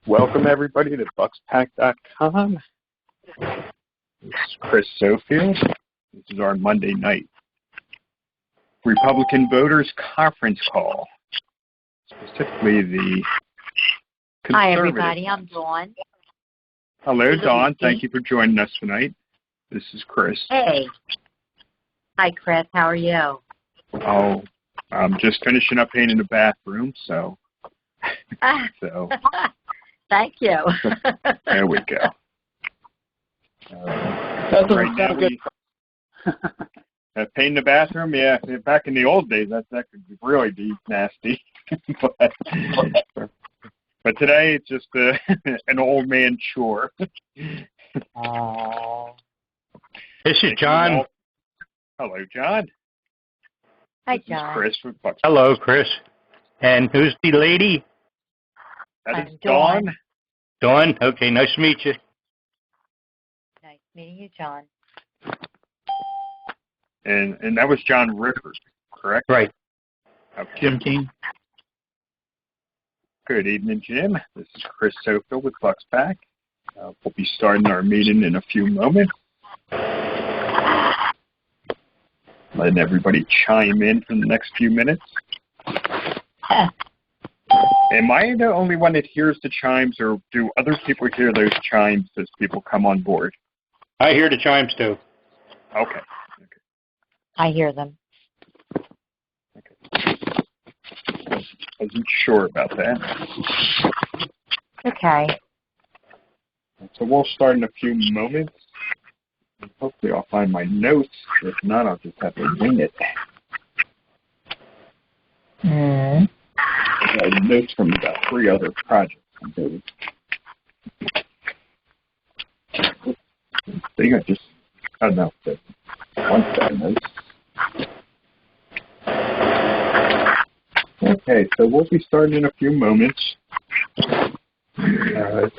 Welcome, everybody, to bucksPAC.com. This is Chris Sofield. This is our Monday night Republican Voters Conference Call, specifically the conservative. Hi, everybody. I'm Dawn. Hello, Dawn. Thank you for joining us tonight. This is Chris. Hey. Hi, Chris. How are you? Oh, I'm just finishing up painting the bathroom, so. Thank you. There we go. That doesn't sound good. Painting the bathroom, yeah. Back in the old days, that could really be nasty. but today, it's just an old man chore. This is John. Hello, John. Hi, This John. is Chris from bucksPAC. Hello, Chris. And who's the lady? That is Dawn. Dawn. Dawn. Okay, nice to meet you. Nice meeting you, John. And that was John Rippers, correct? Right. Okay. Jim King. Good evening, Jim. This is Chris Sofield with bucksPAC. We'll be starting our meeting in a few moments. Letting everybody chime in for the next few minutes. Am I the only one that hears the chimes, or do other people hear those chimes as people come on board? I hear the chimes, too. Okay. I hear them. Wasn't sure about that. Okay. So we'll start in a few moments. Hopefully I'll find my notes. If not, I'll just have to wing it. I got notes from about 3 other projects I'm doing. I think I don't know, but one set of notes. Okay, so we'll be starting in a few moments. It's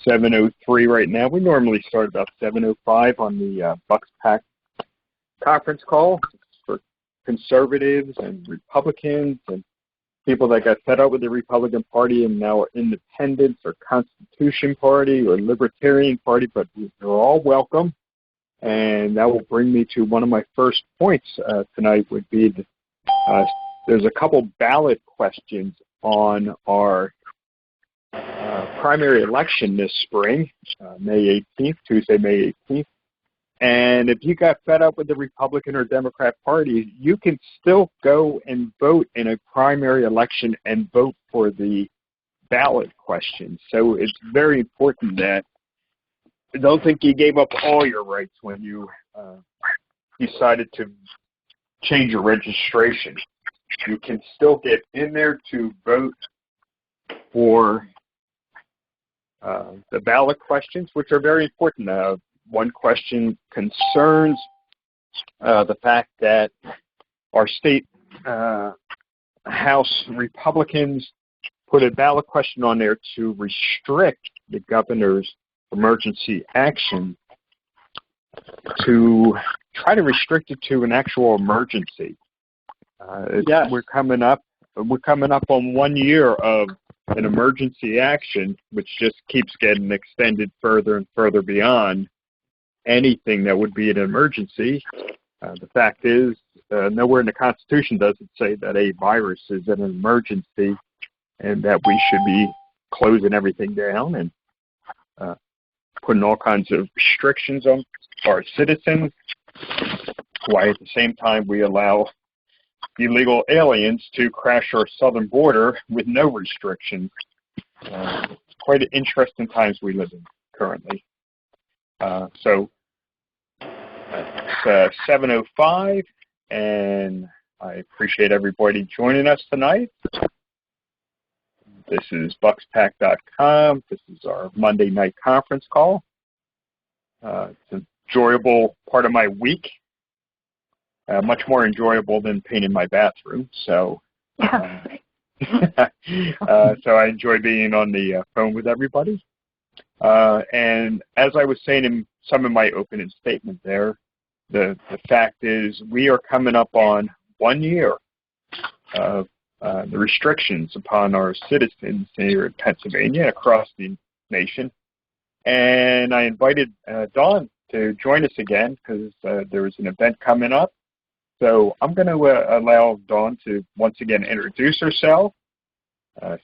7:03 right now. We normally start about 7:05 on the bucksPAC conference call for conservatives and Republicans and people that got fed up with the Republican Party and now are independents or Constitution Party or Libertarian Party, but they're all welcome. And that will bring me to one of my first points tonight would be there's a couple ballot questions on our primary election this spring, May 18th, Tuesday, May 18th. And if you got fed up with the Republican or Democrat Party, you can still go and vote in a primary election and vote for the ballot question. So it's very important that I don't think you gave up all your rights when you decided to change your registration. You can still get in there to vote for the ballot questions, which are very important. One question concerns the fact that our state House Republicans put a ballot question on there to restrict the governor's emergency action, to try to restrict it to an actual emergency. Yes. We're coming up on 1 year of an emergency action, which just keeps getting extended further and further beyond anything that would be an emergency. The fact is, nowhere in the Constitution does it say that a virus is an emergency and that we should be closing everything down and putting all kinds of restrictions on our citizens, while at the same time we allow illegal aliens to crash our southern border with no restrictions. Quite interesting times we live in currently. So it's 7:05, and I appreciate everybody joining us tonight. This is bucksPAC.com. This is our Monday night conference call. It's an enjoyable part of my week. Much more enjoyable than painting my bathroom. So, so I enjoy being on the phone with everybody. And as I was saying in some of my opening statement there, the fact is we are coming up on 1 year of the restrictions upon our citizens here in Pennsylvania and across the nation. And I invited Dawn to join us again because there was an event coming up. So I'm going to allow Dawn to once again introduce herself,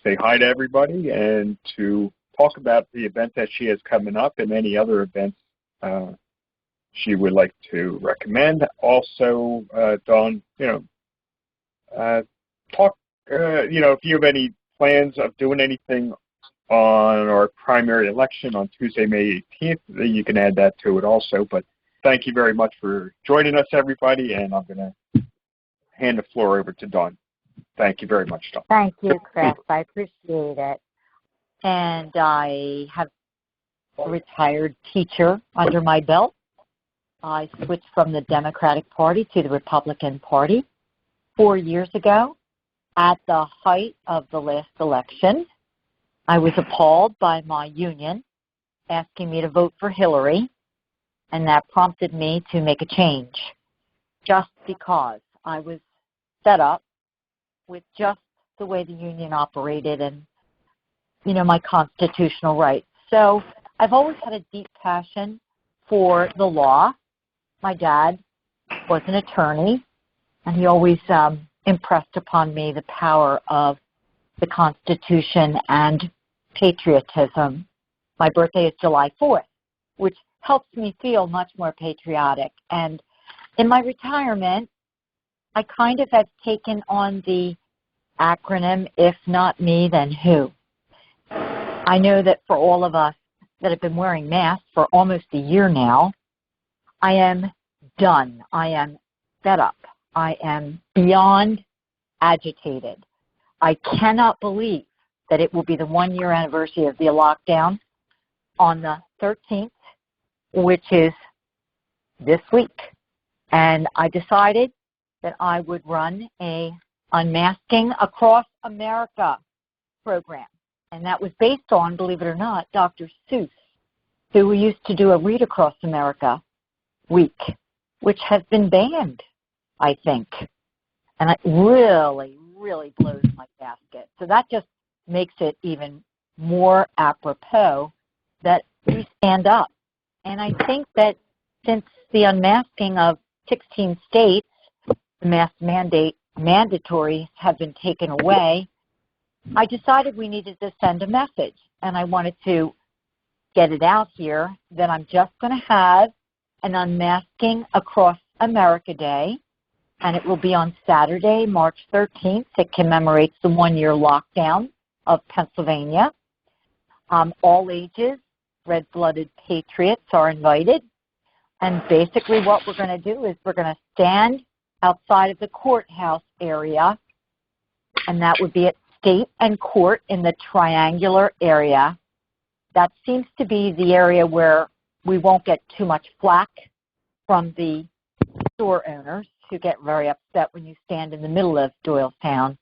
say hi to everybody, and to talk about the event that she has coming up and any other events she would like to recommend. Also, Dawn, talk, if you have any plans of doing anything on our primary election on Tuesday, May 18th, you can add that to it also. But thank you very much for joining us, everybody, and I'm going to hand the floor over to Dawn. Thank you very much, Dawn. Thank you, Chris. I appreciate it. And I have a retired teacher under my belt. I switched from the Democratic Party to the Republican Party 4 years ago. At the height of the last election, I was appalled by my union asking me to vote for Hillary, and that prompted me to make a change just because I was fed up with just the way the union operated and, my constitutional rights. So I've always had a deep passion for the law. My dad was an attorney, and he always impressed upon me the power of the Constitution and patriotism. My birthday is July 4th, which helps me feel much more patriotic. And in my retirement, I kind of have taken on the acronym, if not me, then who? I know that for all of us that have been wearing masks for almost a year now, I am done. I am fed up. I am beyond agitated. I cannot believe that it will be the 1-year anniversary of the lockdown on the 13th, which is this week. And I decided that I would run a Unmasking Across America program. And that was based on, believe it or not, Dr. Seuss, who used to do a Read Across America week, which has been banned, I think. And it really, really blows my basket. So that just makes it even more apropos that we stand up. And I think that since the unmasking of 16 states, the mask mandatory have been taken away, I decided we needed to send a message. And I wanted to get it out here that I'm just going to have an Unmasking Across America Day, and it will be on Saturday, March 13th. It commemorates the 1-year lockdown of Pennsylvania. All ages, red-blooded patriots are invited. And basically what we're going to do is we're going to stand outside of the courthouse area, and that would be at State and Court in the triangular area. That seems to be the area where we won't get too much flack from the store owners who get very upset when you stand in the middle of Doylestown.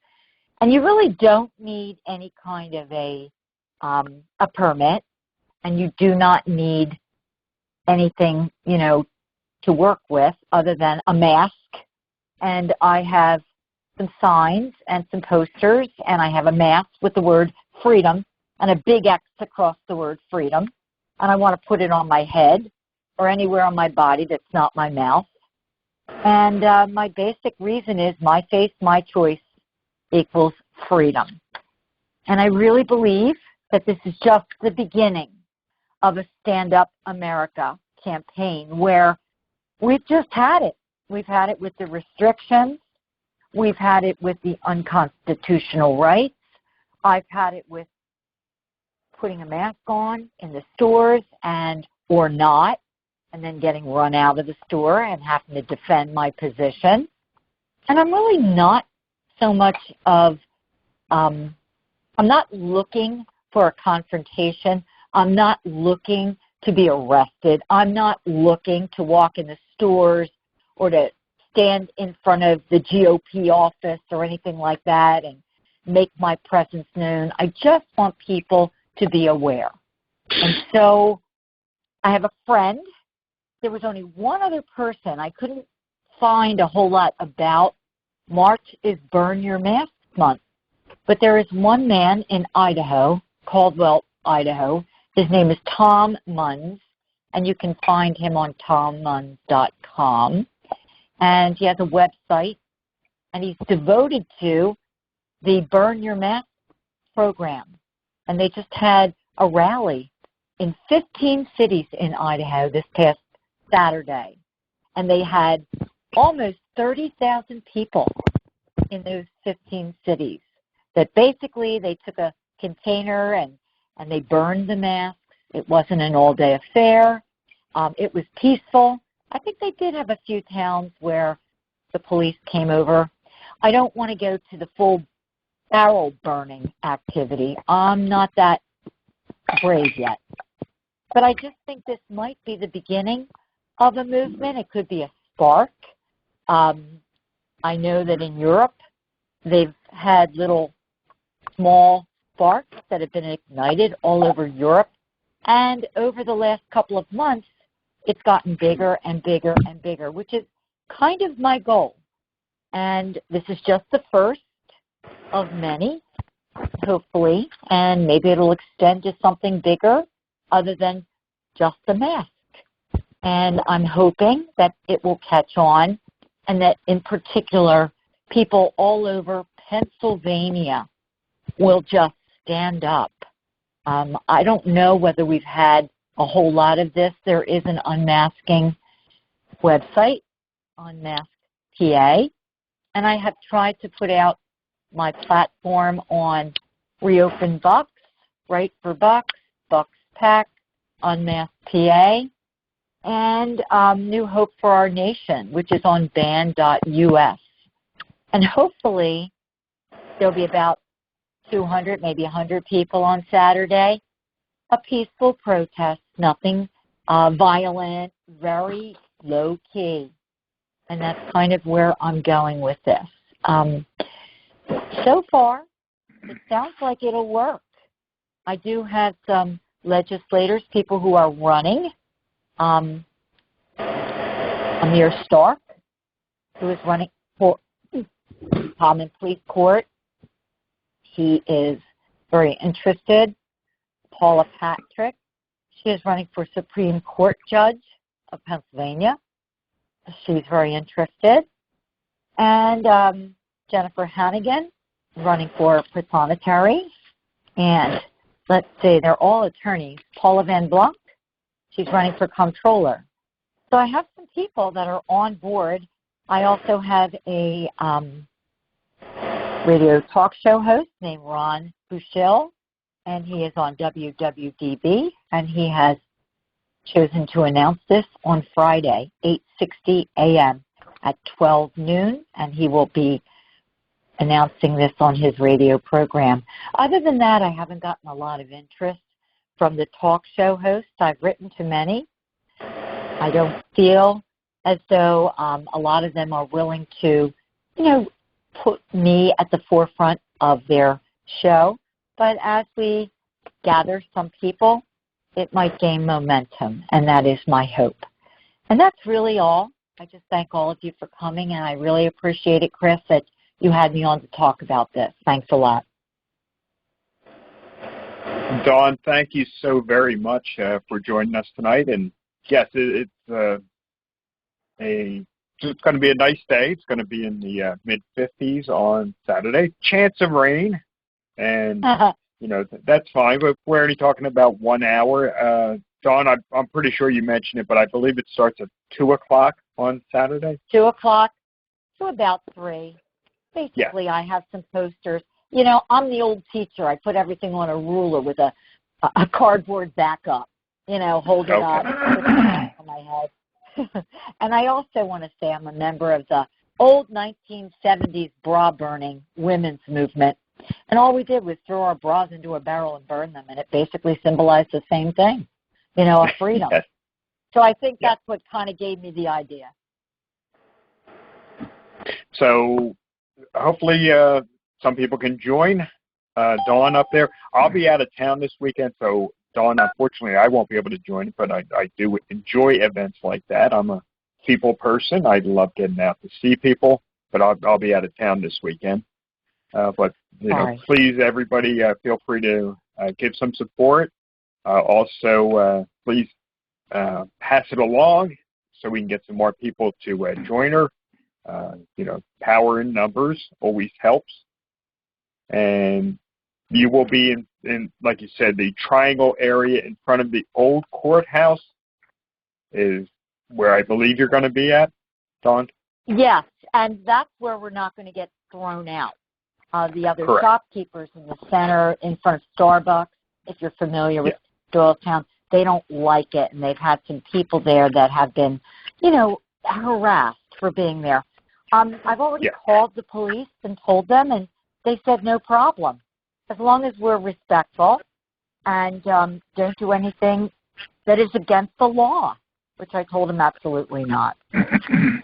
And you really don't need any kind of a permit, and you do not need anything, to work with other than a mask. And I have some signs and some posters, and I have a mask with the word freedom and a big X across the word freedom. And I want to put it on my head or anywhere on my body that's not my mouth. And my basic reason is my face, my choice equals freedom. And I really believe that this is just the beginning of a Stand Up America campaign where we've just had it. We've had it with the restrictions. We've had it with the unconstitutional rights. I've had it with putting a mask on in the stores or not, and then getting run out of the store and having to defend my position. And I'm really not so much of, I'm not looking for a confrontation. I'm not looking to be arrested. I'm not looking to walk in the stores or to stand in front of the GOP office or anything like that and make my presence known. I just want people to be aware. And so I have a friend. There was only one other person. I couldn't find a whole lot about. March is Burn Your Mask Month But there is one man in Idaho, Caldwell, Idaho. His name is Tom Munns, and you can find him on tommunns.com. And he has a website, and he's devoted to the Burn Your Mask program. And they just had a rally in 15 cities in Idaho this past Saturday. And they had almost 30,000 people in those 15 cities. That basically they took a container and they burned the masks. It wasn't an all-day affair. It was peaceful. I think they did have a few towns where the police came over. I don't want to go to the full barrel burning activity. I'm not that brave yet. But I just think this might be the beginning of a movement. It could be a spark. I know that in Europe they've had little small sparks that have been ignited all over Europe. And over the last couple of months, it's gotten bigger and bigger and bigger, which is kind of my goal. And this is just the first of many, hopefully, and maybe it'll extend to something bigger other than just the mask. And I'm hoping that it will catch on and that in particular people all over Pennsylvania will just stand up. I don't know whether we've had a whole lot of this. There is an unmasking website, UnmaskPA, and I have tried to put out my platform on Reopen Bucks, Right for Bucks, bucksPAC, UnmaskPA, and New Hope for Our Nation, which is on ban.us. And hopefully there'll be about 200, maybe 100 people on Saturday. A peaceful protest, nothing violent, very low-key. And that's kind of where I'm going with this. So far, it sounds like it'll work. I do have some legislators, people who are running. Amir Stark, who is running for Common Pleas Court. He is very interested. Paula Patrick, she is running for Supreme Court Judge of Pennsylvania. She's very interested. And Jennifer Hannigan, running for Proprietary. And let's see, they're all attorneys. Paula Van Blanc, she's running for Comptroller. So I have some people that are on board. I also have a radio talk show host named Ron Bushell, and he is on WWDB, and he has chosen to announce this on Friday, 8:60 a.m. at 12 noon, and he will be announcing this on his radio program. Other than that, I haven't gotten a lot of interest from the talk show hosts. I've written to many. I don't feel as though a lot of them are willing to, put me at the forefront of their show. But as we gather some people, it might gain momentum, and that is my hope. And that's really all. I just thank all of you for coming, and I really appreciate it, Chris, that you had me on to talk about this. Thanks a lot. Dawn, thank you so very much for joining us tonight. And yes, it's going to be a nice day. It's going to be in the mid-50s on Saturday. Chance of rain, and that's fine. But we're only talking about 1 hour. Dawn, I'm pretty sure you mentioned it, but I believe it starts at 2 o'clock on Saturday. 2 o'clock to about 3. Basically, yeah. I have some posters. I'm the old teacher. I put everything on a ruler with a cardboard backup, hold it up, put it on my head. And I also want to say I'm a member of the old 1970s bra-burning women's movement. And all we did was throw our bras into a barrel and burn them, and it basically symbolized the same thing, a freedom. Yes. So I think that's what kind of gave me the idea. So hopefully some people can join Dawn up there. I'll be out of town this weekend, so Dawn, unfortunately, I won't be able to join it, but I do enjoy events like that. I'm a people person. I love getting out to see people, but I'll be out of town this weekend. But please, everybody, feel free to give some support. Also, please pass it along so we can get some more people to join her. Power in numbers always helps. And you will be in, like you said, the triangle area in front of the old courthouse is where I believe you're going to be at, Dawn? Yes, and that's where we're not going to get thrown out. The other Correct. Shopkeepers in the center in front of Starbucks, if you're familiar with Doylestown, they don't like it, and they've had some people there that have been, harassed for being there. I've already called the police and told them, and they said no problem, as long as we're respectful and don't do anything that is against the law, which I told them absolutely not.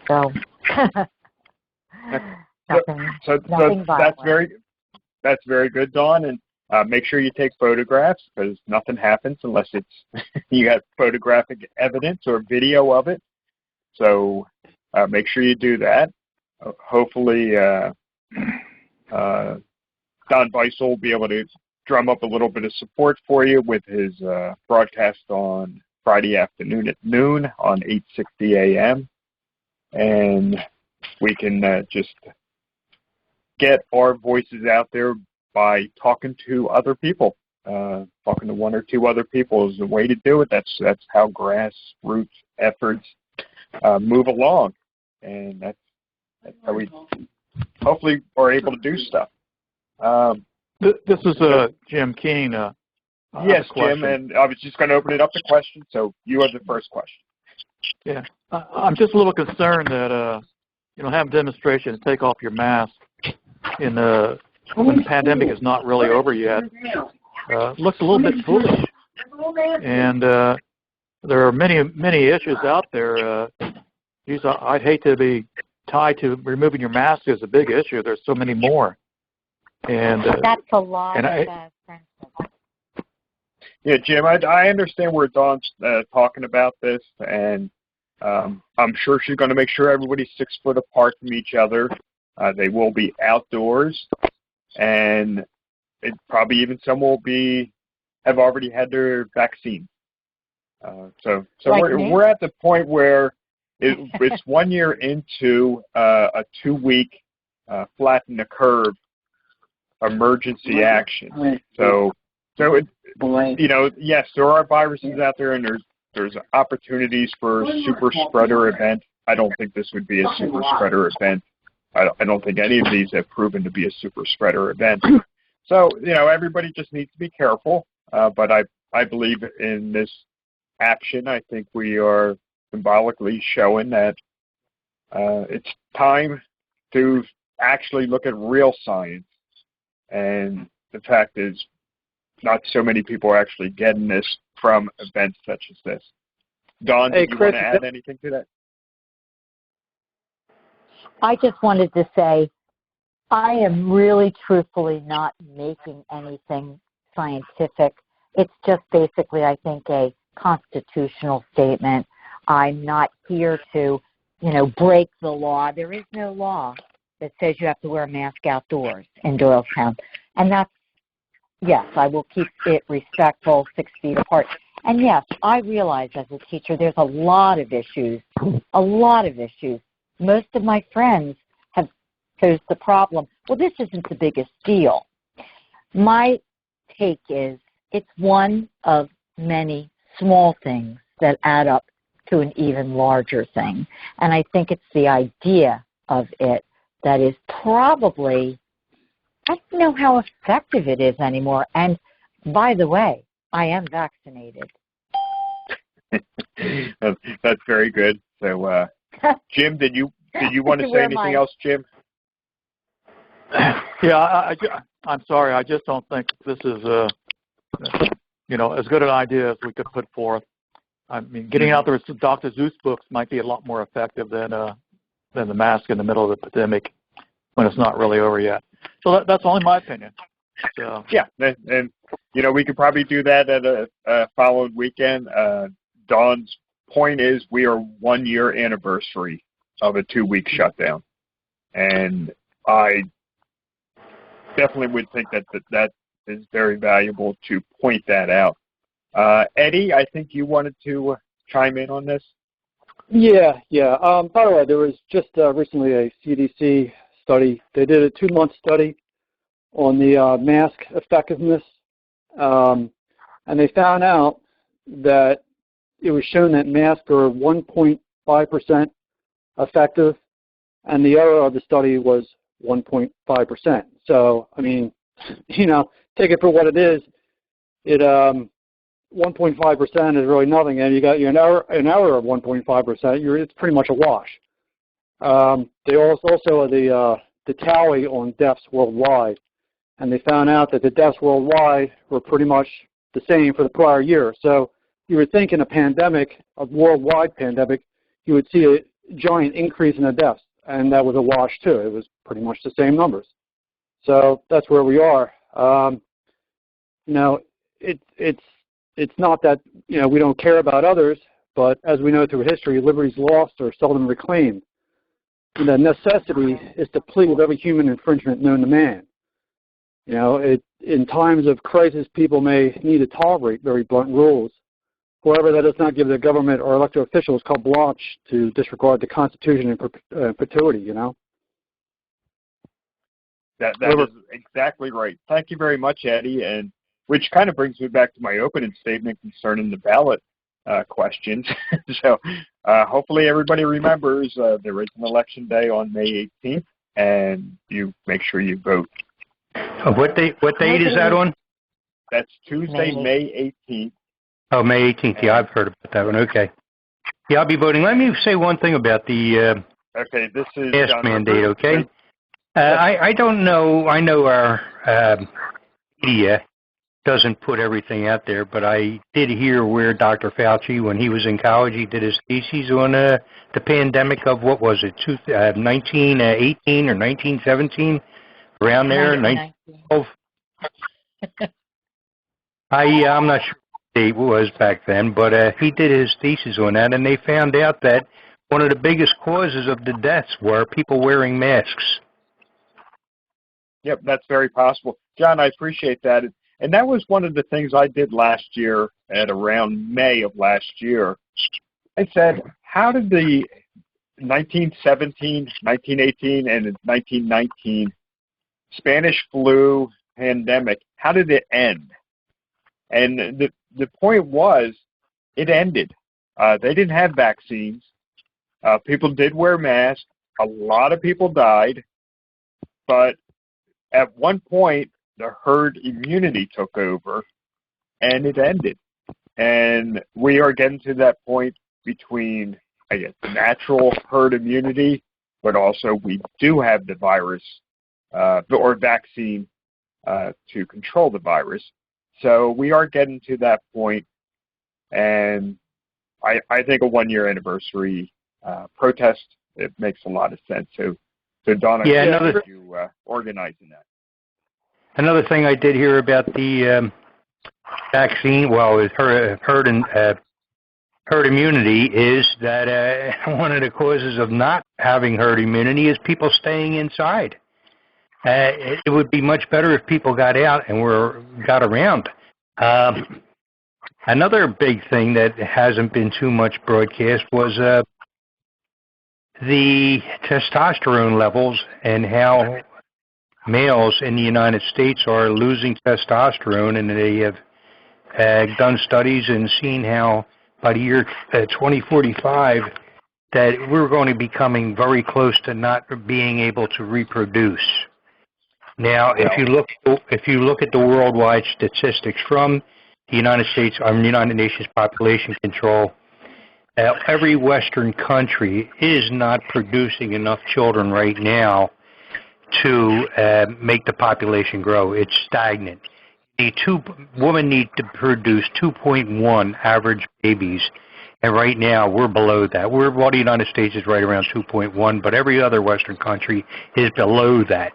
So, nothing violent. That's very good, Dawn, and make sure you take photographs because nothing happens unless it's you got photographic evidence or video of it. So make sure you do that. Hopefully, Don Beisel will be able to drum up a little bit of support for you with his broadcast on Friday afternoon at noon on 8:60 a.m. And we can just get our voices out there by talking to other people. Talking to one or two other people is the way to do it. That's how grassroots efforts move along, and that's how we hopefully are able to do stuff. This is Jim Keene. Yes, Jim, and I was just going to open it up to questions, so you have the first question. Yeah, I'm just a little concerned that have a demonstration and take off your mask when the pandemic is not really over yet. Looks a little bit foolish, and there are many issues out there. I'd hate to be tied to removing your mask is a big issue. There's so many more, and that's a lot. Yeah, Jim, I understand where Dawn's talking about this, and I'm sure she's going to make sure everybody's 6 foot apart from each other. They will be outdoors, and probably even some will have already had their vaccine. So we're at the point where it's 1 year into a 2-week flatten the curve emergency action. So yes, there are viruses out there, and there's opportunities for super spreader event. I don't think this would be a super spreader event. I don't think any of these have proven to be a super spreader event. So, everybody just needs to be careful. But I believe in this action. I think we are symbolically showing that it's time to actually look at real science. And the fact is, not so many people are actually getting this from events such as this. Dawn, do you want to add anything to that? I just wanted to say I am really truthfully not making anything scientific. It's just basically, I think, a constitutional statement. I'm not here to, break the law. There is no law that says you have to wear a mask outdoors in Doylestown. And yes, I will keep it respectful, 6 feet apart. And yes, I realize as a teacher there's a lot of issues. Most of my friends have posed the problem, well, this isn't the biggest deal. My take is it's one of many small things that add up to an even larger thing. And I think it's the idea of it that is probably, I don't know how effective it is anymore. And by the way, I am vaccinated. That's very good. So, Jim, did you want to say anything else, Jim? Yeah, I'm sorry. I just don't think this is as good an idea as we could put forth. I mean, getting out there with Dr. Seuss books might be a lot more effective than the mask in the middle of the pandemic when it's not really over yet. So that's only my opinion. So. Yeah, and we could probably do that at a following weekend. Dawn's point is we are 1 year anniversary of a 2-week shutdown, and I definitely would think that is very valuable to point that out. Eddie, I think you wanted to chime in on this. Yeah. By the way, there was just recently a CDC study. They did a 2-month study on the mask effectiveness, and they found out that it was shown that masks are 1.5% effective, and the error of the study was 1.5%. So, I mean, take it for what it is. 1.5% is really nothing, and you got an error of 1.5%. It's pretty much a wash. They also the tally on deaths worldwide, and they found out that the deaths worldwide were pretty much the same for the prior year. So you would think in a worldwide pandemic, you would see a giant increase in the deaths, and that was a wash too. It was pretty much the same numbers. So that's where we are. It's not that we don't care about others, but as we know through history, liberties lost are seldom reclaimed. And the necessity is to plead with every human infringement known to man. In times of crisis, people may need to tolerate very blunt rules. However, that does not give the government or elected officials carte blanche to disregard the Constitution in perpetuity. That is exactly right. Thank you very much, Eddie, and which kind of brings me back to my opening statement concerning the ballot questions. So hopefully everybody remembers there is an election day on May 18th, and you make sure you vote. What date is that on? That's Tuesday, May 18th. Oh, May 18th. Yeah, I've heard about that one. Okay. Yeah, I'll be voting. Let me say one thing about the this is mask mandate, okay? I don't know. I know our media doesn't put everything out there, but I did hear where Dr. Fauci, when he was in college, he did his thesis on the pandemic of, what was it, 1918 or 1917, around there, 1912. I'm not sure what date it was back then, but he did his thesis on that, and they found out that one of the biggest causes of the deaths were people wearing masks. Yep, that's very possible. John, I appreciate that. And that was one of the things I did last year at around May of last year. I said, how did the 1917, 1918, and 1919 Spanish flu pandemic, how did it end? And the point was, it ended. They didn't have vaccines. People did wear masks. A lot of people died. But at one point, the herd immunity took over, and it ended. And we are getting to that point between, I guess, natural herd immunity, but also we do have the virus or vaccine to control the virus. So we are getting to that point, and I think a 1-year anniversary protest, it makes a lot of sense. So Donna, you organizing that. Another thing I did hear about the vaccine, with herd immunity, is that one of the causes of not having herd immunity is people staying inside. It would be much better if people got out and got around. Another big thing that hasn't been too much broadcast was the testosterone levels and how males in the United States are losing testosterone, and they have done studies and seen how by the year 2045 that we're going to be coming very close to not being able to reproduce. Now, if you look at the worldwide statistics from the United States, United Nations Population Control, every Western country is not producing enough children right now to make the population grow. It's stagnant. Women need to produce 2.1 average babies, and right now we're below that. The United States is right around 2.1, but every other Western country is below that.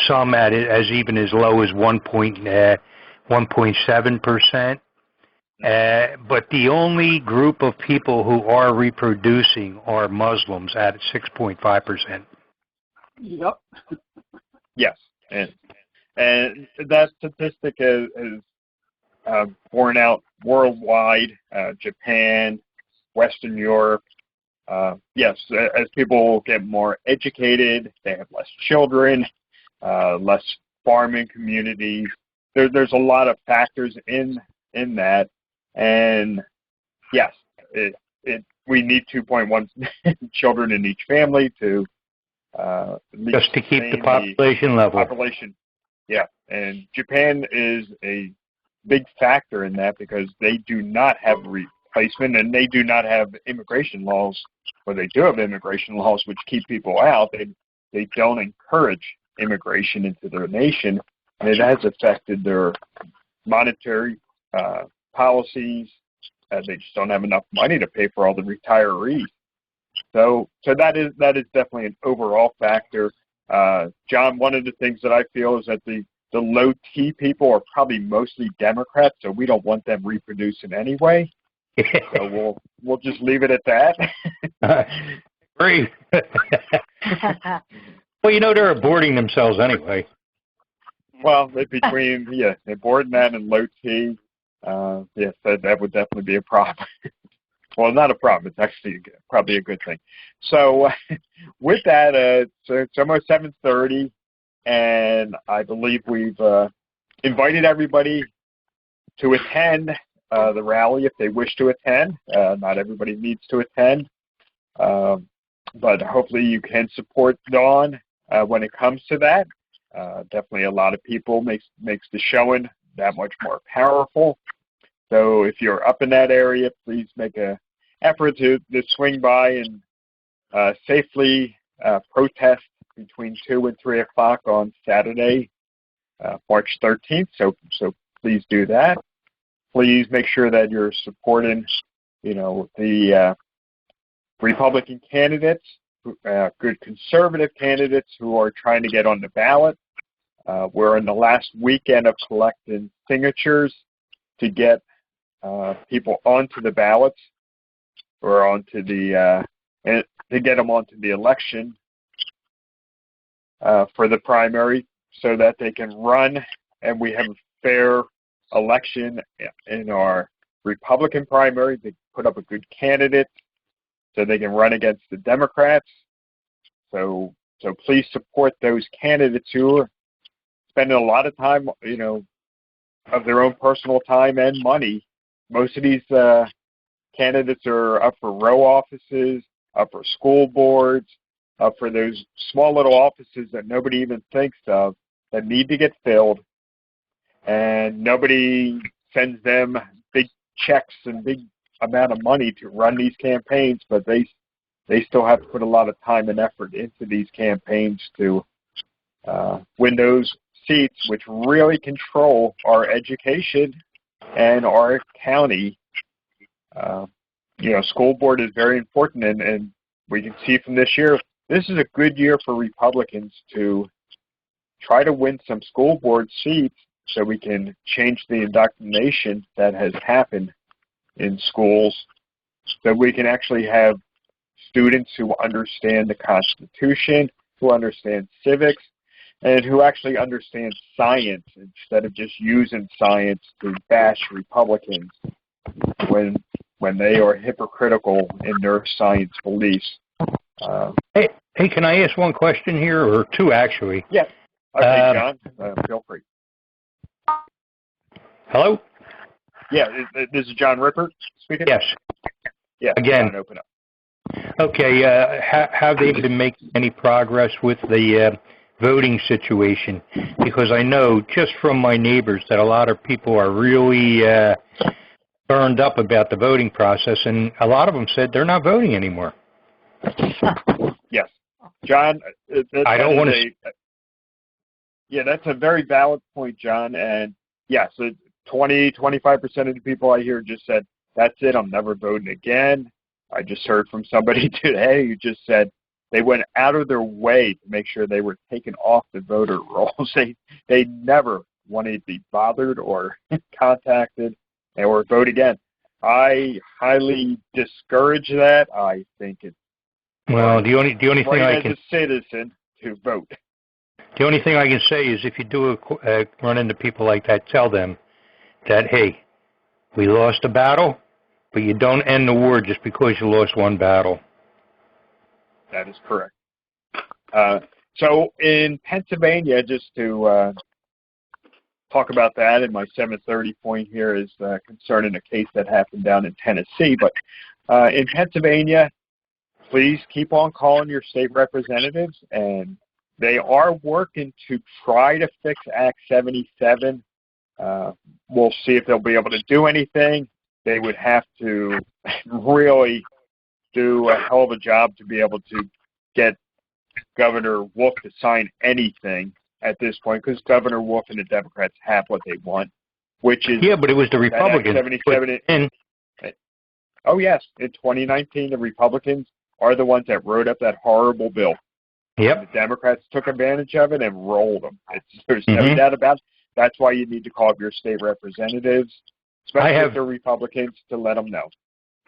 Some at it as even as low as 1.7%. But the only group of people who are reproducing are Muslims at 6.5%. Yep. Yes, and And that statistic is borne out worldwide, Japan, Western Europe. Yes, as people get more educated, they have less children, less farming communities. There's a lot of factors in that, and yes, we need 2.1 children in each family to just to keep the population level. Yeah, and Japan is a big factor in that because they do not have replacement and they do not have immigration laws, or they do have immigration laws which keep people out. They don't encourage immigration into their nation, and it has affected their monetary policies. They just don't have enough money to pay for all the retirees. So that is definitely an overall factor. John, one of the things that I feel is that the low T people are probably mostly Democrats, so we don't want them reproducing anyway. So we'll just leave it at that. Great. Well, they're aborting themselves anyway. Well, between aborting that and low T, yes, that would definitely be a problem. Well, not a problem. It's actually probably a good thing. So with that, it's almost 7:30, and I believe we've invited everybody to attend the rally if they wish to attend. Not everybody needs to attend, but hopefully you can support Dawn when it comes to that. Definitely a lot of people makes the showing that much more powerful. So if you're up in that area, please make an effort to swing by and safely protest between 2 and 3 o'clock on Saturday, March 13th. So please do that. Please make sure that you're supporting, the Republican candidates, good conservative candidates who are trying to get on the ballot. We're in the last weekend of collecting signatures to get people onto the ballots or onto the to get them onto the election for the primary, so that they can run and we have a fair election in our Republican primary. They put up a good candidate so they can run against the Democrats. So please support those candidates who are spending a lot of time, of their own personal time and money. Most of these candidates are up for row offices, up for school boards, up for those small little offices that nobody even thinks of that need to get filled, and nobody sends them big checks and big amount of money to run these campaigns, but they still have to put a lot of time and effort into these campaigns to win those seats, which really control our education and our county. School board is very important, and we can see from this year, this is a good year for Republicans to try to win some school board seats so we can change the indoctrination that has happened in schools, so we can actually have students who understand the Constitution, who understand civics, and who actually understand science instead of just using science to bash Republicans when they are hypocritical in their science beliefs. Hey, can I ask one question here, or two actually? Yes. Okay, John, feel free. Hello? Yeah, this is John Rippert speaking? Yes. Yeah, again. John, open up. Okay, have they been making any progress with the voting situation? Because I know just from my neighbors that a lot of people are really burned up about the voting process, and a lot of them said they're not voting anymore. Yes. John, I don't want to... Yeah, that's a very valid point, John. And yes, 25% of the people I hear just said, that's it, I'm never voting again. I just heard from somebody today who just said they went out of their way to make sure they were taken off the voter rolls. They never wanted to be bothered or contacted or vote again. I highly discourage that. I think it's the only thing I can... as a citizen to vote. The only thing I can say is if you do run into people like that, tell them that, hey, we lost a battle, but you don't end the war just because you lost one battle. That is correct. So in Pennsylvania, just to talk about that, and my 7:30 point here is concerning a case that happened down in Tennessee. But in Pennsylvania, please keep on calling your state representatives, and they are working to try to fix Act 77. We'll see if they'll be able to do anything. They would have to really do a hell of a job to be able to get Governor Wolf to sign anything at this point, because Governor Wolf and the Democrats have what they want, which is... Yeah, but it was the Republicans. 77 oh, yes. In 2019, the Republicans are the ones that wrote up that horrible bill. Yep. And the Democrats took advantage of it and rolled them. There's no doubt about it. That's why you need to call up your state representatives, especially if they're Republicans, to let them know.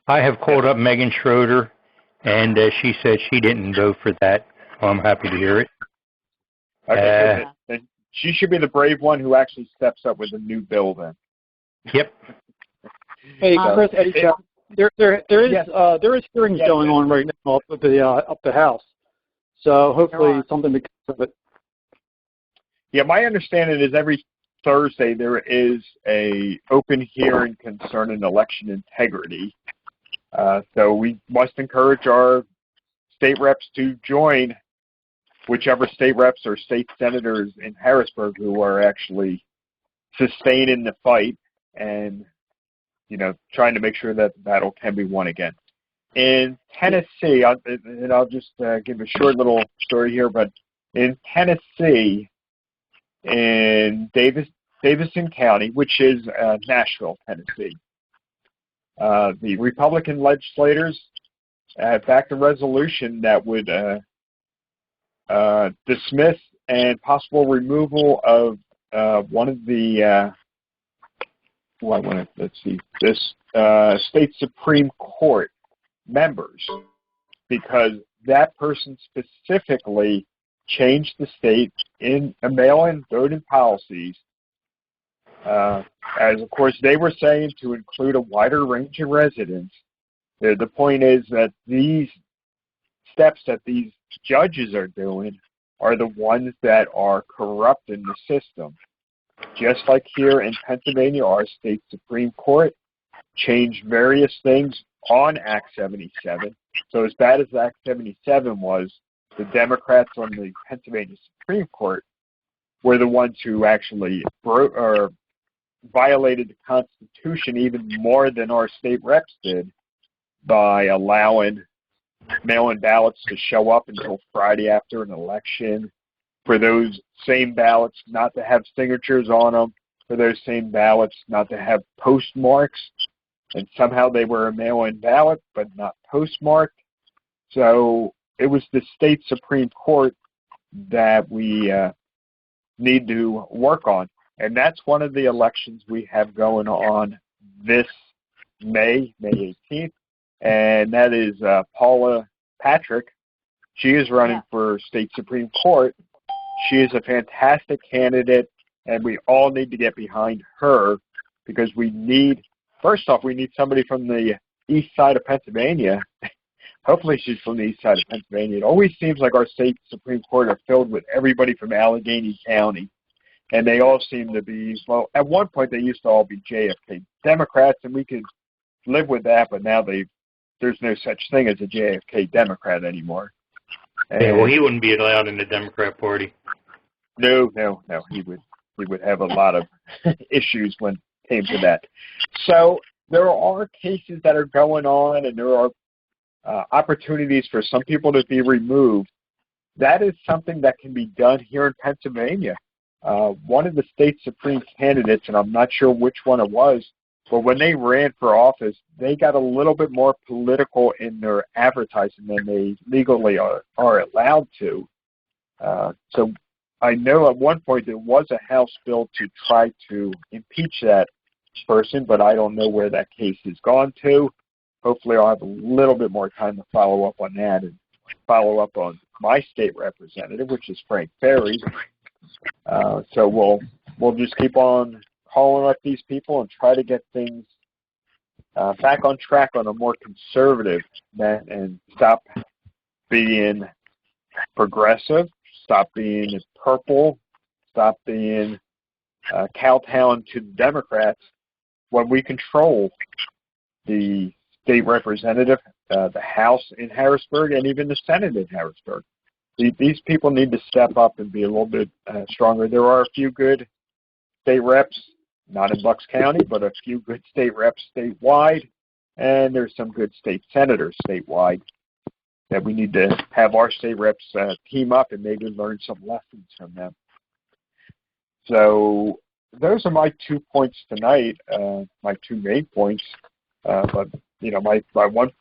I have called up Megan Schroeder, and she said she didn't vote for that. I'm happy to hear it. Okay, then she should be the brave one who actually steps up with a new bill then. Yep. Hey, Chris, Eddie, there is hearings going on right now up the House. So hopefully something becomes of it. Yeah, my understanding is every Thursday there is a open hearing concerning election integrity. So we must encourage our state reps to join whichever state reps or state senators in Harrisburg who are actually sustaining the fight and, trying to make sure that the battle can be won again. In Tennessee, I'll just give a short little story here, but in Tennessee, in Davison County, which is Nashville, Tennessee, the Republican legislators backed a resolution that would dismiss and possible removal of one of the state Supreme Court members, because that person specifically changed the state in mail-in voting policies, as of course they were saying, to include a wider range of residents. The point is that these steps that these judges are doing are the ones that are corrupting the system. Just like here in Pennsylvania, our state Supreme Court changed various things on Act 77. So as bad as Act 77 was, the Democrats on the Pennsylvania Supreme Court were the ones who actually violated the Constitution even more than our state reps did by allowing mail-in ballots to show up until Friday after an election, for those same ballots not to have signatures on them, for those same ballots not to have postmarks, and somehow they were a mail-in ballot but not postmarked. So it was the state Supreme Court that we need to work on. And that's one of the elections we have going on this May 18th. And that is Paula Patrick. She is running for state Supreme Court. She is a fantastic candidate, and we all need to get behind her, because we need somebody from the east side of Pennsylvania. Hopefully she's from the east side of Pennsylvania. It always seems like our state Supreme Court are filled with everybody from Allegheny County. And they all seem to be, well, at one point they used to all be JFK Democrats, and we could live with that, but now there's no such thing as a JFK Democrat anymore. And yeah, well, he wouldn't be allowed in the Democrat Party. No. He would have a lot of issues when it came to that. So there are cases that are going on, and there are opportunities for some people to be removed. That is something that can be done here in Pennsylvania. One of the state Supreme candidates, and I'm not sure which one it was, but when they ran for office, they got a little bit more political in their advertising than they legally are allowed to. So I know at one point there was a House bill to try to impeach that person, but I don't know where that case has gone to. Hopefully I'll have a little bit more time to follow up on that and follow up on my state representative, which is Frank Ferry, So we'll just keep on calling up these people and try to get things back on track on a more conservative net and stop being progressive, stop being purple, stop being kowtowing to the Democrats when we control the state representative, the House in Harrisburg, and even the Senate in Harrisburg. These people need to step up and be a little bit stronger. There are a few good state reps, not in Bucks County, but a few good state reps statewide, and there's some good state senators statewide that we need to have our state reps team up and maybe learn some lessons from them. So those are my 2 points tonight, my 2 main points. But, you know, my one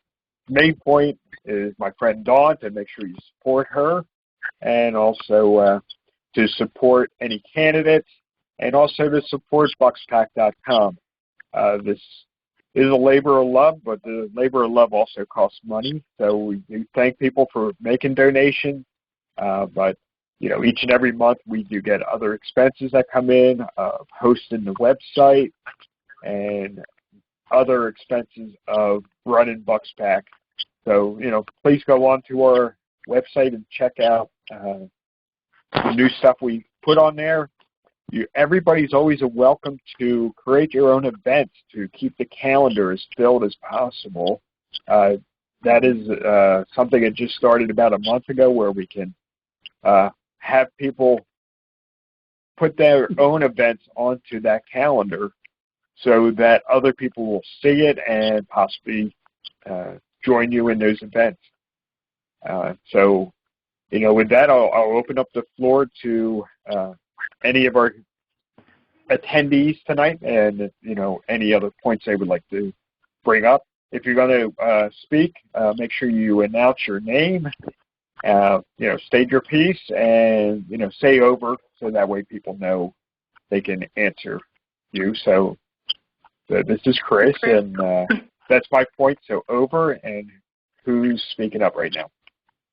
main point is my friend Dawn, to make sure you support her, and also to support any candidates, and also to support bucksPAC.com. This is a labor of love, but the labor of love also costs money. So we do thank people for making donations, but you know, each and every month we do get other expenses that come in, hosting the website, and other expenses of running bucksPAC. So, you know, please go on to our website and check out the new stuff we put on there. Everybody's always welcome to create your own events to keep the calendar as filled as possible. That is something that just started about a month ago, where we can have people put their own events onto that calendar so that other people will see it and possibly join you in those events. So, you know, with that, I'll open up the floor to any of our attendees tonight, and you know, any other points they would like to bring up. If you're going to speak, make sure you announce your name, you know, state your piece, and you know, say over, so that way people know they can answer you. So this is Chris, and that's my point. So over, and who's speaking up right now?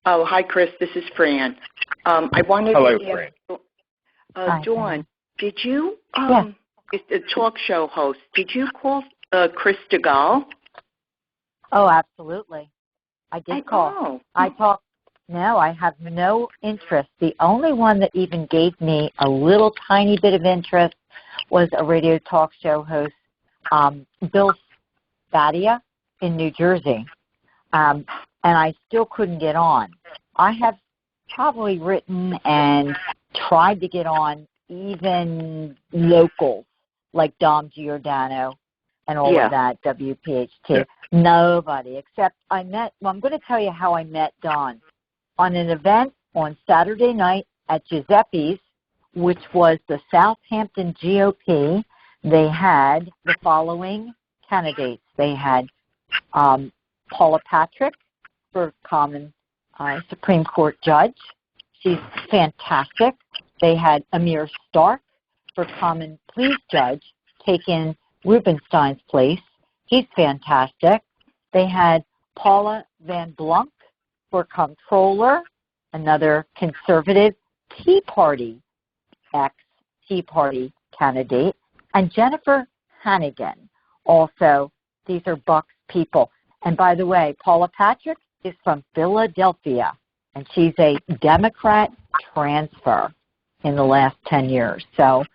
Oh, hi, Chris. This is Fran. I wanted Hello, to Fran. Dawn, did you, Yes. a talk show host, did you call Chris DeGal? Oh, absolutely. I did call. Oh. I talked. No, I have no interest. The only one that even gave me a little tiny bit of interest was a radio talk show host, Bill Spadia in New Jersey. And I still couldn't get on. I have probably written and tried to get on even locals like Dom Giordano and all of that, WPHT. Yeah. Nobody, except I'm going to tell you how I met Don. On an event on Saturday night at Giuseppe's, which was the Southampton GOP, they had the following candidates. They had Paula Patrick for common Supreme Court judge. She's fantastic. They had Amir Stark for common pleas judge, taking Rubenstein's place. He's fantastic. They had Paula Van Blunk for comptroller, another conservative Tea Party, ex-Tea Party candidate, and Jennifer Hannigan. Also, these are Bucks people. And by the way, Paula Patrick is from Philadelphia, and she's a Democrat transfer in the last 10 years. So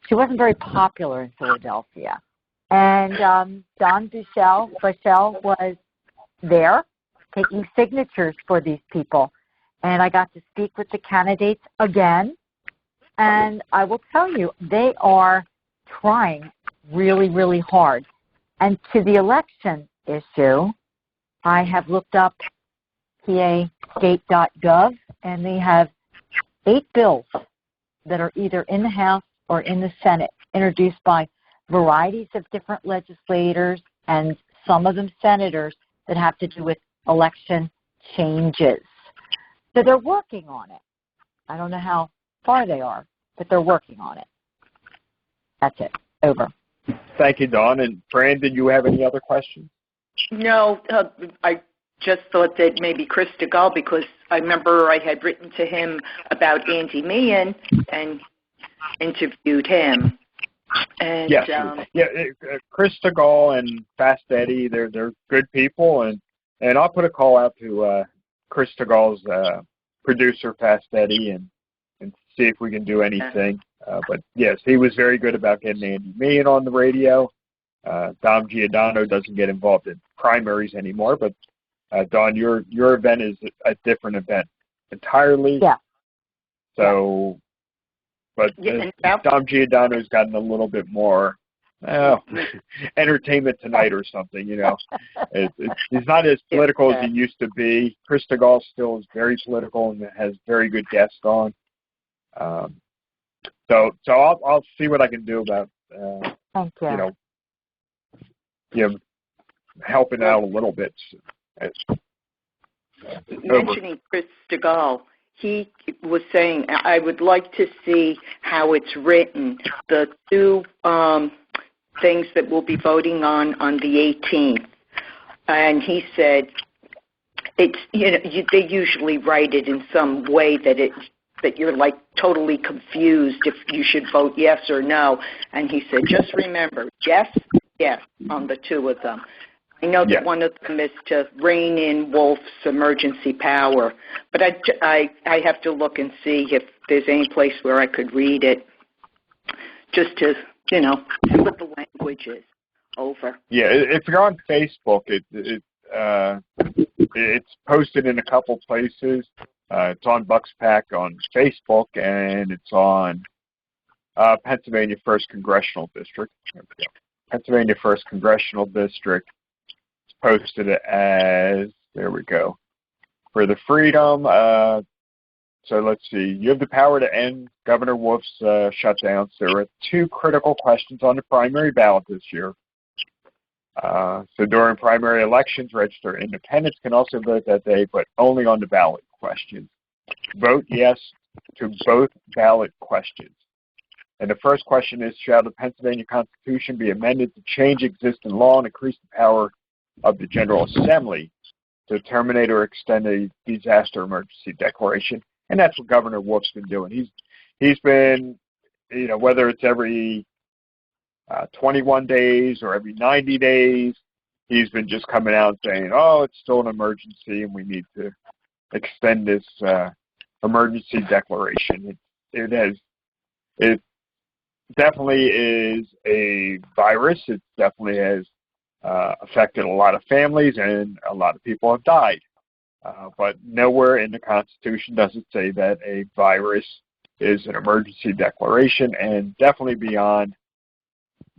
she wasn't very popular in Philadelphia. And Don Bushell was there taking signatures for these people. And I got to speak with the candidates again. And I will tell you, they are trying really, really hard. And to the election issue, I have looked up pastate.gov, and they have 8 bills that are either in the House or in the Senate, introduced by varieties of different legislators and some of them senators, that have to do with election changes. So they're working on it. I don't know how far they are, but they're working on it. That's it. Over. Thank you, Dawn. And Fran, did you have any other questions? No, I just thought that maybe Chris DeGal, because I remember I had written to him about Andy Meehan, and interviewed him. And, yes, Chris DeGal and Fast Eddie, they're good people, and I'll put a call out to Chris DeGal's producer, Fast Eddie, and see if we can do anything. But yes, he was very good about getting Andy Meehan on the radio. Dom Giordano doesn't get involved in primaries anymore, but Dawn, your event is a different event entirely. Yeah. So, but Dom Giordano's gotten a little bit more Entertainment Tonight or something, you know. He's not as political as he used to be. Chris DeGal still is very political and has very good guests on. So I'll see what I can do about Thank you. You know, helping out a little bit. Mentioning Chris DeGal, he was saying, I would like to see how it's written, the two things that we'll be voting on the 18th. And he said, it's, you know, they usually write it in some way that you're like totally confused if you should vote yes or no. And he said, just remember, yes on the two of them. I know that one of them is to rein in Wolf's emergency power, but I have to look and see if there's any place where I could read it, just to, you know, see what the language is over. Yeah, if you're on Facebook, it's posted in a couple places. It's on bucksPAC on Facebook, and it's on Pennsylvania 1st Congressional District. Pennsylvania 1st Congressional District. It's posted as, there we go, for the freedom. So let's see. You have the power to end Governor Wolf's shutdowns. There are two critical questions on the primary ballot this year. So during primary elections, registered independents can also vote that day, but only on the ballot questions. Vote yes to both ballot questions. And the first question is, shall the Pennsylvania Constitution be amended to change existing law and increase the power of the General Assembly to terminate or extend a disaster emergency declaration? And that's what Governor Wolf's been doing. He's been, you know, whether it's every 21 days or every 90 days, he's been just coming out saying, oh, it's still an emergency and we need to extend this emergency declaration. It definitely is a virus. It definitely has affected a lot of families, and a lot of people have died. But nowhere in the Constitution does it say that a virus is an emergency declaration, and definitely beyond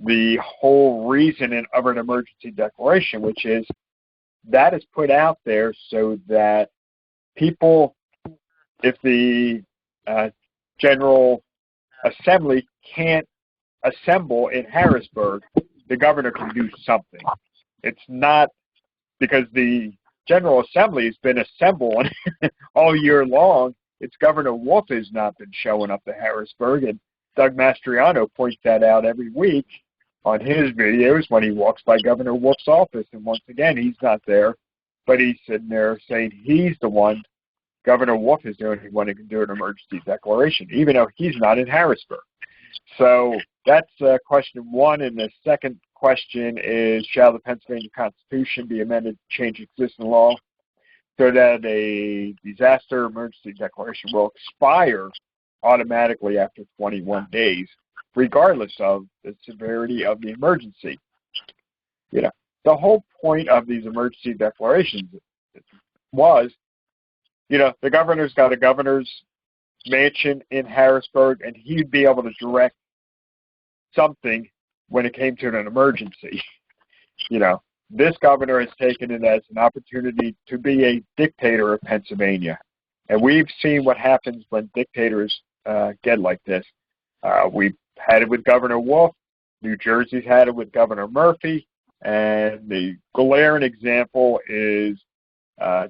the whole reason of an emergency declaration, which is that is put out there so that people, if the General Assembly can't assemble in Harrisburg, the governor can do something. It's not because the General Assembly has been assembled all year long. It's Governor Wolf has not been showing up to Harrisburg, and Doug Mastriano points that out every week on his videos when he walks by Governor Wolf's office. And once again, he's not there, but he's sitting there saying he's the one. Governor Wolf is the only one who can do an emergency declaration, even though he's not in Harrisburg. So that's question one. And the second question is, shall the Pennsylvania Constitution be amended to change existing law so that a disaster emergency declaration will expire automatically after 21 days, regardless of the severity of the emergency? You know, the whole point of these emergency declarations was, you know, the governor's got a governor's mansion in Harrisburg, and he'd be able to direct something when it came to an emergency. You know, this governor has taken it as an opportunity to be a dictator of Pennsylvania. And we've seen what happens when dictators get like this. We've had it with Governor Wolf. New Jersey's had it with Governor Murphy. And the glaring example is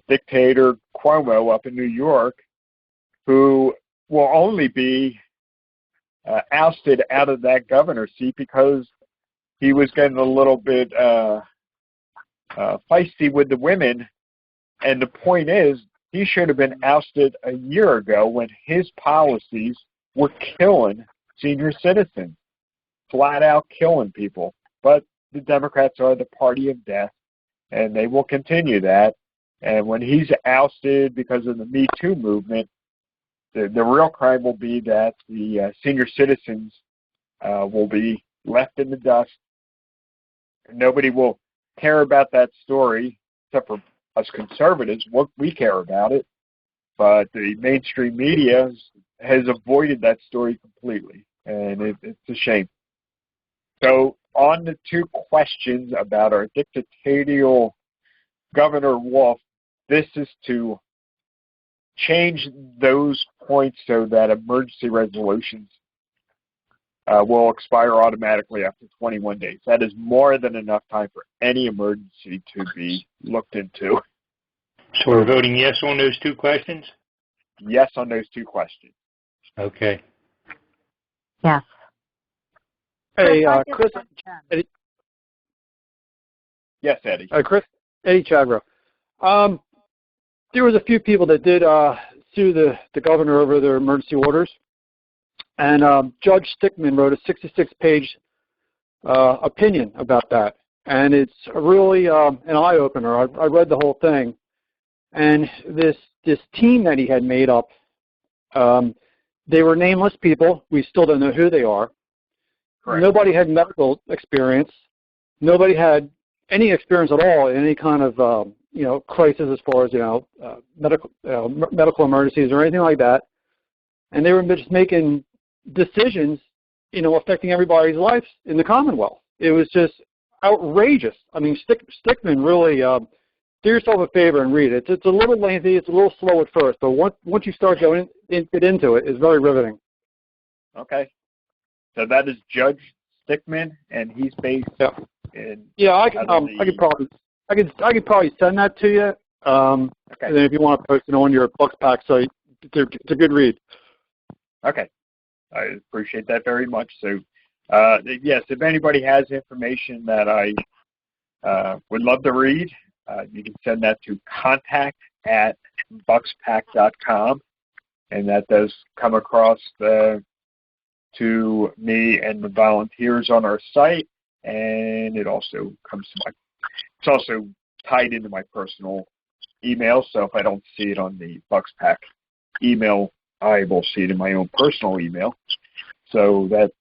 dictator Cuomo up in New York, who will only be ousted out of that governor seat because he was getting a little bit feisty with the women. And the point is, he should have been ousted a year ago when his policies were killing senior citizens, flat out killing people. But the Democrats are the party of death, and they will continue that. And when he's ousted because of the Me Too movement, the real crime will be that the senior citizens will be left in the dust. Nobody will care about that story, except for us conservatives. We care about it, but the mainstream media has avoided that story completely, and it's a shame. So on the two questions about our dictatorial Governor Wolf, this is to change those points so that emergency resolutions will expire automatically after 21 days. That is more than enough time for any emergency to be looked into. So we're voting yes on those two questions? Yes on those two questions. Okay. Yes. Hey, Chris. Eddie, Yes, Eddie. Chris. Eddie Chagro. There was a few people that did sue the governor over their emergency orders, and Judge Stickman wrote a 66-page opinion about that, and it's really an eye-opener. I read the whole thing, and this team that he had made up, they were nameless people. We still don't know who they are. Correct. Nobody had medical experience. Nobody had any experience at all in any kind of crisis as far as medical emergencies or anything like that. And they were just making decisions, affecting everybody's lives in the Commonwealth. It was just outrageous. I mean, Stickman really, do yourself a favor and read it. It's a little lengthy. It's a little slow at first, but once you start going into it, it's very riveting. Okay. So that is Judge Stickman, and he's based in. Yeah, I could probably send that to you. Okay. And then if you want to post it on your bucksPAC site, it's a good read. Okay. I appreciate that very much. So, yes, if anybody has information that I would love to read, you can send that to contact@bucksPAC.com, and that does come across to me and the volunteers on our site, and it also comes to it's also tied into my personal email, so if I don't see it on the bucksPAC email, I will see it in my own personal email. So that'd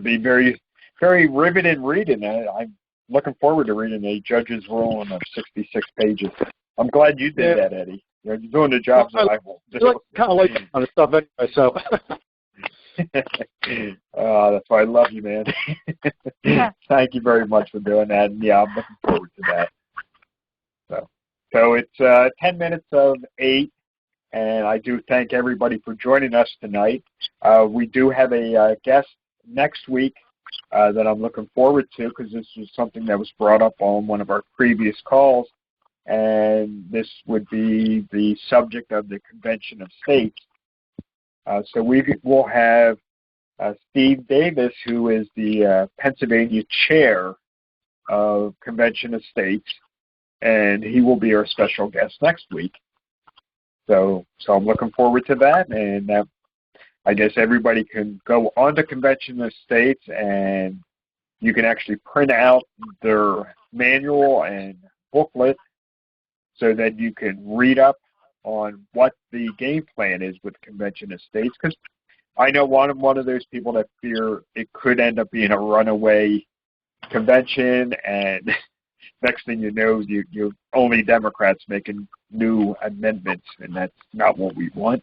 be very, very riveting reading. I'm looking forward to reading a judge's ruling of 66 pages. I'm glad you did that, Eddie. You're doing the job that I will. Kind of like that kind of stuff anyway, so. That's why I love you, man. Thank you very much for doing that. And yeah, I'm looking forward to that. So it's 10 minutes of 8, and I do thank everybody for joining us tonight. We do have a guest next week that I'm looking forward to, because this was something that was brought up on one of our previous calls, and this would be the subject of the Convention of States. So we will have Steve Davis, who is the Pennsylvania chair of Convention of States, and he will be our special guest next week. So I'm looking forward to that, and I guess everybody can go on to Convention of States, and you can actually print out their manual and booklet so that you can read up on what the game plan is with Convention of States, because I know one of those people that fear it could end up being a runaway convention, and next thing you know, you're only Democrats making new amendments, and that's not what we want.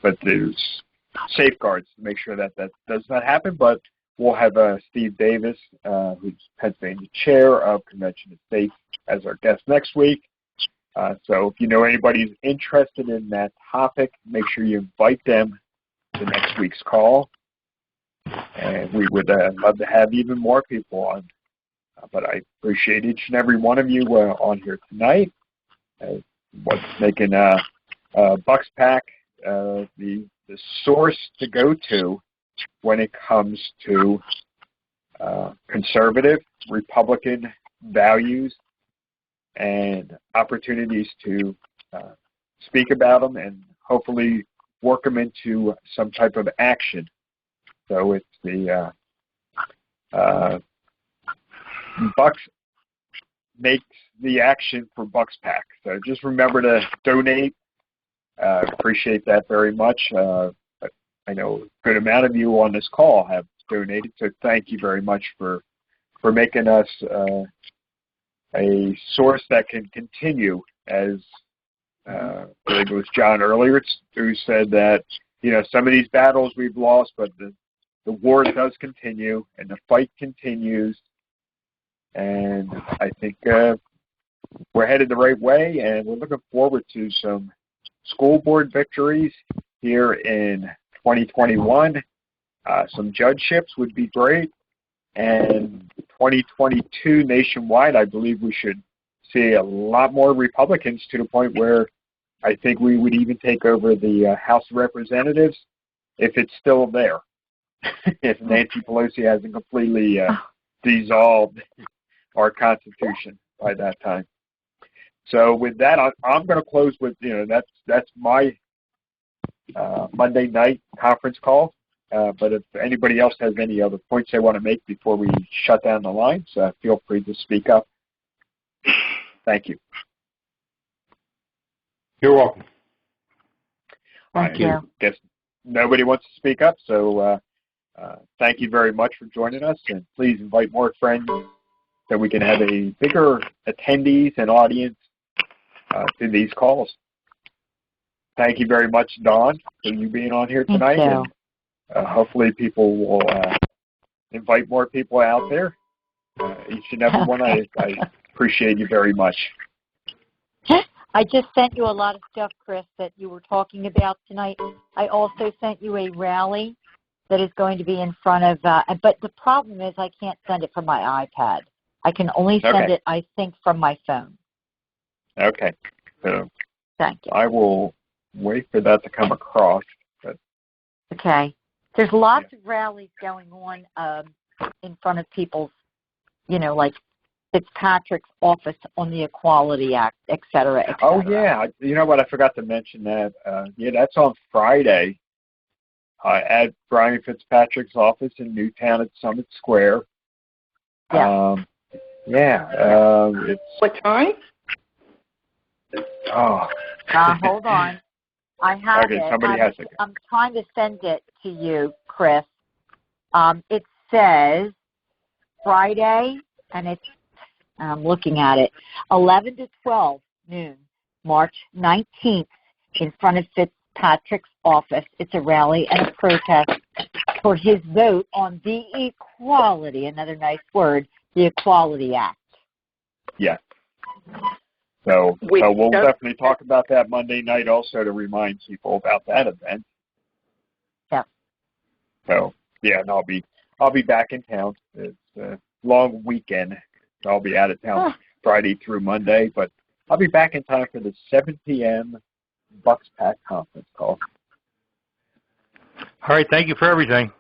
But there's safeguards to make sure that does not happen. But we'll have Steve Davis, who's Pennsylvania chair of Convention of States, as our guest next week. So if you know anybody who's interested in that topic, make sure you invite them to next week's call. And we would love to have even more people on. But I appreciate each and every one of you on here tonight. What's making bucksPAC the source to go to when it comes to conservative, Republican values and opportunities to speak about them and hopefully work them into some type of action. So it's the Bucks makes the action for bucksPAC. So just remember to donate. Appreciate that very much. I know a good amount of you on this call have donated, so thank you very much for making us a source that can continue. As I think it was John earlier who said that, you know, some of these battles we've lost, but the war does continue and the fight continues. And I think we're headed the right way, and we're looking forward to some school board victories here in 2021. Some judgeships would be great. And 2022 nationwide, I believe we should see a lot more Republicans, to the point where I think we would even take over the House of Representatives if it's still there, if Nancy Pelosi hasn't completely dissolved our Constitution by that time. So with that, I'm going to close with, you know, that's my Monday night conference call. But if anybody else has any other points they want to make before we shut down the lines, feel free to speak up. Thank you. You're welcome. Thank you. I guess nobody wants to speak up, so thank you very much for joining us, and please invite more friends so we can have a bigger attendees and audience to these calls. Thank you very much, Dawn, for you being on here tonight. Thank you. And hopefully people will invite more people out there. Each and every one, I appreciate you very much. I just sent you a lot of stuff, Chris, that you were talking about tonight. I also sent you a rally that is going to be in front of, but the problem is I can't send it from my iPad. I can only send it, I think, from my phone. Okay. So thank you. I will wait for that to come across. But okay. There's lots of rallies going on in front of people's, you know, like Fitzpatrick's office on the Equality Act, et cetera, et cetera. Oh, yeah. You know what? I forgot to mention that. Yeah, that's on Friday at Brian Fitzpatrick's office in Newtown at Summit Square. Yeah. What time? Oh. Hold on. I have okay, it. Somebody has it. I'm trying to send it to you, Chris. It says Friday, and I'm looking at it, 11 to 12 noon, March 19th, in front of Fitzpatrick's office. It's a rally and a protest for his vote on the Equality, another nice word, the Equality Act. Yeah. So we'll definitely talk about that Monday night also to remind people about that event. Yeah. So yeah, and I'll be back in town. It's a long weekend. I'll be out of town Friday through Monday, but I'll be back in time for the 7 p.m. bucksPAC conference call. All right. Thank you for everything.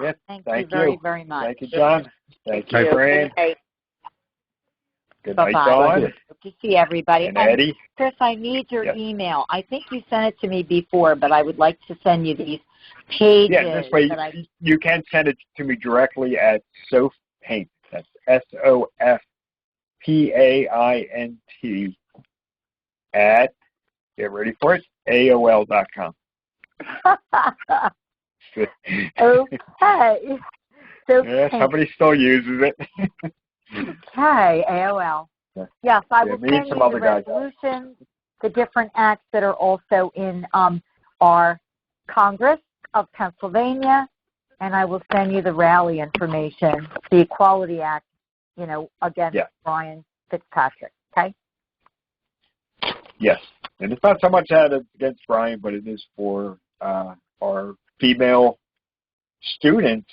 Yeah. Thank you you very, very much. Thank you, John. Thank you, Fran. Good night, Bye-bye. Dawn. Good to see everybody. And Eddie. Chris, I need your email. I think you sent it to me before, but I would like to send you these pages. Yeah, this way you can send it to me directly at SOFPAINT. That's SOFPAINT at, get ready for it, AOL.com. Okay. So yeah, somebody still uses it. Okay, AOL. Yes, I will send you the resolutions, the different acts that are also in our Congress of Pennsylvania, and I will send you the rally information, the Equality Act, you know, against Brian Fitzpatrick, okay? Yes, and it's not so much that it's against Brian, but it is for our female students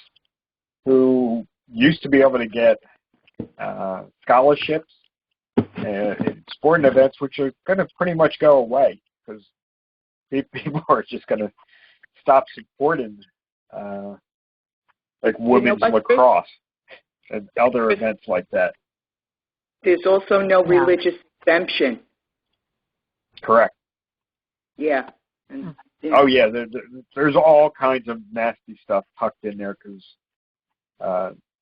who used to be able to get scholarships in sporting events, which are going to pretty much go away because people are just going to stop supporting like women's lacrosse and other events like that. There's also no religious exemption. Correct. Yeah. And Oh yeah, there's all kinds of nasty stuff tucked in there because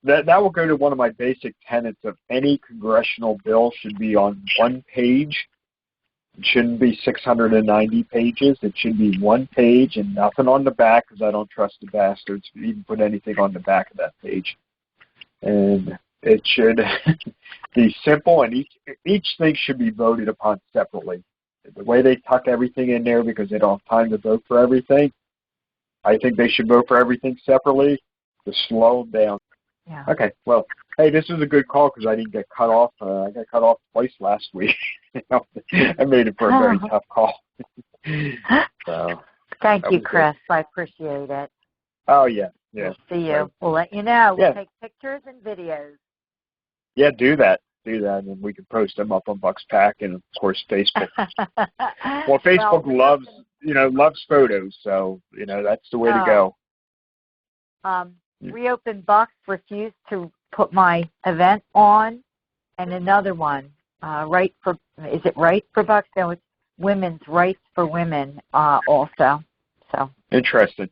that will go to one of my basic tenets of any congressional bill should be on one page. It shouldn't be 690 pages. It should be one page and nothing on the back because I don't trust the bastards to even put anything on the back of that page. And it should be simple, and each thing should be voted upon separately. The way they tuck everything in there because they don't have time to vote for everything, I think they should vote for everything separately to slow them down. Yeah. Okay, well, hey, this was a good call because I didn't get cut off. I got cut off twice last week. I made it for a very tough call. So, Thank you, Chris. I appreciate it. Oh, yeah. We'll see you. We'll let you know. We'll take pictures and videos. Yeah, do that, and we can post them up on bucksPAC and, of course, Facebook. Well, Facebook loves photos, so, that's the way to go. Reopen Bucks refused to put my event on, and another one, is it Right for Bucks? No, it's Women's Rights for Women also. So interesting.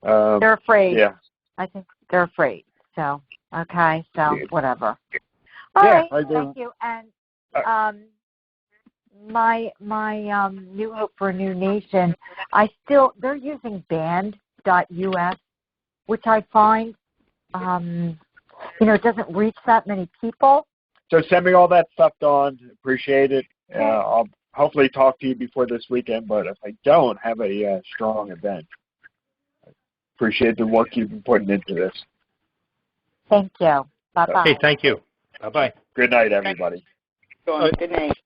They're afraid. Yeah. I think they're afraid. So, okay, so whatever. All right, thank you. And my New Hope for a New Nation, they're using band.us, which I find, it doesn't reach that many people. So send me all that stuff, Dawn. Appreciate it. I'll hopefully talk to you before this weekend, but if I don't, have a strong event. Appreciate the work you've been putting into this. Thank you. Bye-bye. Hey, thank you. Bye-bye. Good night, everybody. Good night.